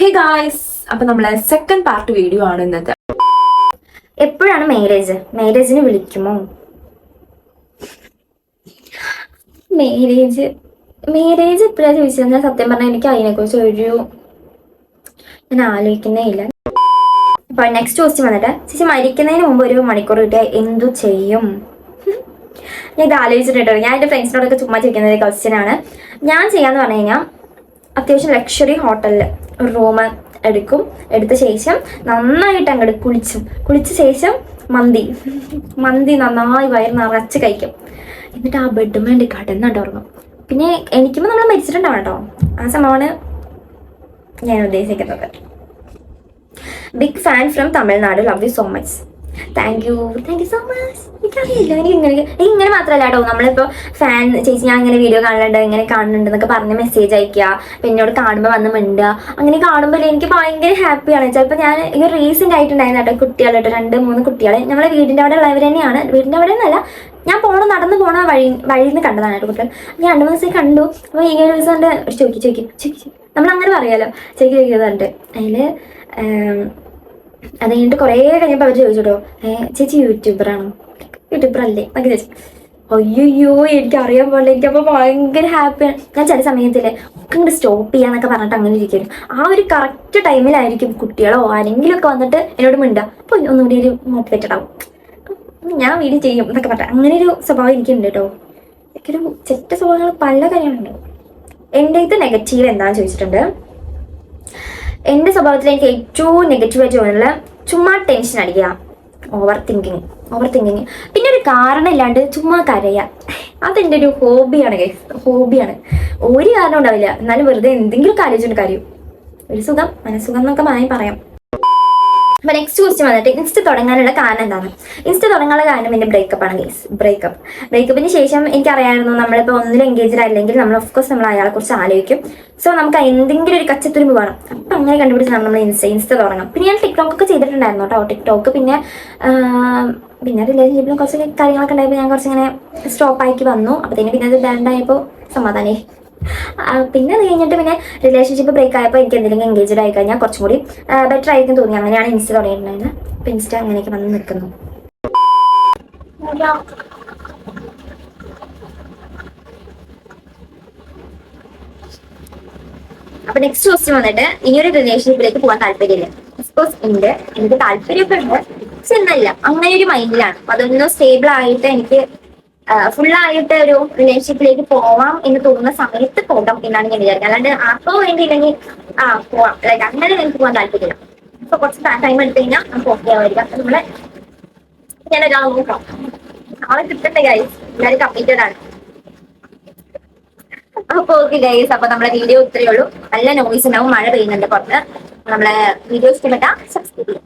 Hey guys, അപ്പൊ നമ്മളെ second part video ആണ് ഇന്നത്തെ. എപ്പോഴാണ് മാരേജിന് വിളിക്കുമോ? മാരേജ് എപ്പോഴാണ് ചോദിച്ചത്? സത്യം പറഞ്ഞാൽ എനിക്ക് അതിനെക്കുറിച്ച് ഞാൻ ആലോചിക്കുന്നേ ഇല്ല. അപ്പൊ നെക്സ്റ്റ് ക്വസ്റ്റ്യൻ വന്നിട്ട്, ചേച്ചി മരിക്കുന്നതിന് മുമ്പ് 1 മണിക്കൂർ കിട്ടിയാൽ എന്തു ചെയ്യും? ഞാൻ ഇത് ആലോചിച്ചിട്ടോ. ഞാൻ എൻ്റെ ഫ്രണ്ട്സിനോടൊക്കെ ചുമ്മാ ചോദിക്കുന്ന ക്വസ്റ്റ്യൻ ആണ്. ഞാൻ ചെയ്യാന്ന് പറഞ്ഞു കഴിഞ്ഞാൽ അത്യാവശ്യം ലക്ഷറി ഹോട്ടലിൽ ഒരു റൂം എടുത്ത ശേഷം നന്നായിട്ട് അങ്ങോട്ട് കുളിച്ച ശേഷം മന്തി നന്നായി വയറ് നിറച്ച് കഴിക്കും. എന്നിട്ട് ആ ബെഡും വേണ്ടി കടന്നിട്ട് ഉറങ്ങും. പിന്നെ എനിക്കുമ്പോൾ നമ്മൾ മരിച്ചിട്ടുണ്ടാവും കേട്ടോ. ആ സംഭവമാണ് ഞാൻ ഉദ്ദേശിക്കുന്നത്. Big fan from Tamil Nadu, love you so much. Thank you so much. എനിക്കറിയില്ല, ഇങ്ങനെ മാത്രമല്ല കേട്ടോ. നമ്മളിപ്പോൾ ചേച്ചി ഞാൻ ഇങ്ങനെ വീഡിയോ കാണുന്നുണ്ട്, ഇങ്ങനെ കാണുന്നുണ്ട് എന്നൊക്കെ പറഞ്ഞ് മെസ്സേജ് അയക്കുക, പിന്നെ എന്നോട് കാണുമ്പോൾ വന്ന് മിണ്ടുക. അങ്ങനെ കാണുമ്പോൾ എനിക്ക് ഭയങ്കര ഹാപ്പിയാണ്. ചിലപ്പോൾ ഞാൻ ഈ റീസെൻ്റ് ആയിട്ടുണ്ടായിരുന്നു കേട്ടോ കുട്ടികളായിട്ട് 2-3 കുട്ടികൾ നമ്മളെ വീടിൻ്റെ അവിടെ ഉള്ളവർ തന്നെയാണ്. വീടിൻ്റെ അവിടെ നിന്നല്ല, ഞാൻ നടന്നു പോണ വഴിയിൽ നിന്ന് കണ്ടതാണ് കേട്ടോ കുട്ടികൾ. ഞാൻ 2-3 ദിവസം കണ്ടു. അപ്പോൾ ഈ ഒരു ദിവസം ചോദിക്കും നമ്മളങ്ങനെ പറയാലോ, ചോദിക്കുന്നുണ്ട്. അതിൽ അത് കഴിഞ്ഞിട്ട് കുറേ കഴിഞ്ഞപ്പോൾ അവർ ചോദിച്ചോട്ടോ, ചേച്ചി യൂട്യൂബറാണോ? യൂട്യൂബറല്ലേ എന്നൊക്കെ ചോദിച്ചു. അയ്യോ എനിക്ക് അറിയാൻ പാടില്ല. എനിക്കപ്പോൾ ഭയങ്കര ഹാപ്പിയാണ്. ഞാൻ ചില സമയത്തില്ലേ ഒക്കെ ഇങ്ങോട്ട് സ്റ്റോപ്പ് ചെയ്യാന്നൊക്കെ പറഞ്ഞിട്ട് അങ്ങനെ ഇരിക്കും. ആ ഒരു കറക്റ്റ് ടൈമിലായിരിക്കും കുട്ടികളോ ആരെങ്കിലും ഒക്കെ വന്നിട്ട് എന്നോട് മിണ്ടുക. അപ്പോൾ ഒന്നുകൂടി ഒരു മോട്ടിവേറ്റഡ് ആവും, ഞാൻ വീഡിയോ ചെയ്യും എന്നൊക്കെ പറഞ്ഞിട്ട്. അങ്ങനെ ഒരു സ്വഭാവം എനിക്കുണ്ട് കേട്ടോ. എനിക്കൊരു ചെറ്റ സ്വഭാവങ്ങൾ പല കാര്യങ്ങളുണ്ട്. എൻ്റെ ഇത് നെഗറ്റീവ് എന്താണെന്ന് ചോദിച്ചിട്ടുണ്ട്. എൻ്റെ സ്വഭാവത്തിൽ എനിക്ക് ഏറ്റവും നെഗറ്റീവായിട്ട് തോന്നുന്നത് ചുമ്മാ ടെൻഷൻ അടിക്കുക, ഓവർ തിങ്കിങ്. പിന്നെ ഒരു കാരണം ഇല്ലാണ്ട് ചുമ്മാ കരയുക. അതെൻ്റെ ഒരു ഹോബിയാണ്. ഒരു കാരണം ഉണ്ടാവില്ല, എന്നാലും വെറുതെ എന്തെങ്കിലും ആലോചിച്ചിട്ട് കരയും. ഒരു സുഖം, മനസ്സുഖം എന്നൊക്കെ പറയാം. അപ്പൊ നെക്സ്റ്റ് ക്വസ്റ്റ്യൻ വന്നിട്ട്, ഇൻസ്റ്റ തുടങ്ങാനുള്ള കാരണം എന്താണ്? ഇൻസ്റ്റ തുടങ്ങാനുള്ള കാരണം എൻ്റെ ബ്രേക്കപ്പാണ് ഗൈസ്. ബ്രേക്കപ്പിന് ശേഷം എനിക്കറിയാമായിരുന്നു നമ്മളിപ്പോൾ ഒന്നിലും എൻഗേജ്ഡ് അല്ലെങ്കിൽ നമ്മൾ ഓഫ്കോഴ്സ് നമ്മൾ അയാളെ കുറിച്ച് ആലോചിക്കും. സോ നമുക്ക് എന്തെങ്കിലും ഒരു കച്ചത്തുരുമ്പ് വേണം. അപ്പം അങ്ങനെ കണ്ടുപിടിച്ചാണ് നമ്മൾ ഇൻസ്റ്റ തുടങ്ങണം. പിന്നെ ഞാൻ ടിക്ടോക്കൊക്കെ ചെയ്തിട്ടുണ്ടായിരുന്നു കേട്ടോ. ടിക്ടോക്ക് പിന്നെ റിലേഷൻഷിപ്പിലും കുറച്ച് കാര്യങ്ങളൊക്കെ ഉണ്ടായപ്പോൾ ഞാൻ കുറച്ചിങ്ങനെ സ്റ്റോപ്പാക്കി വന്നു. അപ്പത്തേന് പിന്നെ അത് ബാൻഡായപ്പോൾ സമാധാനമായി. പിന്നെ അത് കഴിഞ്ഞിട്ട് പിന്നെ റിലേഷൻഷിപ്പ് ബ്രേക്ക് ആയപ്പോൾ എനിക്ക് എന്തെങ്കിലും എൻഗേജ്ഡ് ആയി കഴിഞ്ഞാൽ കുറച്ചും കൂടി ബെറ്റർ ആയിരിക്കും തോന്നി. അങ്ങനെയാണ് ഇൻസ്റ്റ തുടങ്ങിയിട്ടുണ്ടായിരുന്നത്. അപ്പം ഇൻസ്റ്റ അങ്ങനെയൊക്കെ വന്ന് നിൽക്കുന്നു. അപ്പൊ നെക്സ്റ്റ് ക്വസ്റ്റ്യൻ വന്നിട്ട്, ഇനിയൊരു റിലേഷൻഷിപ്പിലേക്ക് പോകാൻ താല്പര്യമില്ല? ഓഫ്കോഴ്സ് ഉണ്ട്, എനിക്ക് താല്പര്യമൊക്കെ ഉണ്ട്. പക്ഷെ എന്നല്ല, അങ്ങനെ ഒരു മൈൻഡിലാണ്. അതൊന്നും സ്റ്റേബിൾ ആയിട്ട് എനിക്ക് ഫുള്ളായിട്ട് ഒരു റിലേഷൻഷിപ്പിലേക്ക് പോവാം എന്ന് തോന്നുന്ന സമയത്ത് പോകാം എന്നാണ് ഞാൻ വിചാരിക്കുന്നത്. അല്ലാണ്ട് അപ്പോൾ വേണ്ടിയില്ലെങ്കിൽ പോവാം, ലൈക്ക് അങ്ങനെ എനിക്ക് പോകാൻ താല്പര്യമില്ല. ഇപ്പൊ കുറച്ച് ടൈം എടുത്തു കഴിഞ്ഞാൽ നമുക്ക് ഓക്കെ ആവായിരിക്കും. അപ്പൊ നമ്മളെ ഞാൻ ഒരാൾ നോക്കാം. ആളെ കിട്ടണ്ടേ ഗൈസ്, എല്ലാവരും കംപ്ലീറ്റഡ് ആണ്. അപ്പൊ ഓക്കെ ഗൈസ്, അപ്പൊ നമ്മളെ വീഡിയോ ഇത്രയേ ഉള്ളൂ. നല്ല നോയ്സ് ഉണ്ടാവും, മഴ പെയ്യുന്നുണ്ട് പുറത്ത്. നമ്മളെ വീഡിയോ ഇഷ്ടപ്പെട്ടാൽ സബ്സ്ക്രൈബ് ചെയ്യാം.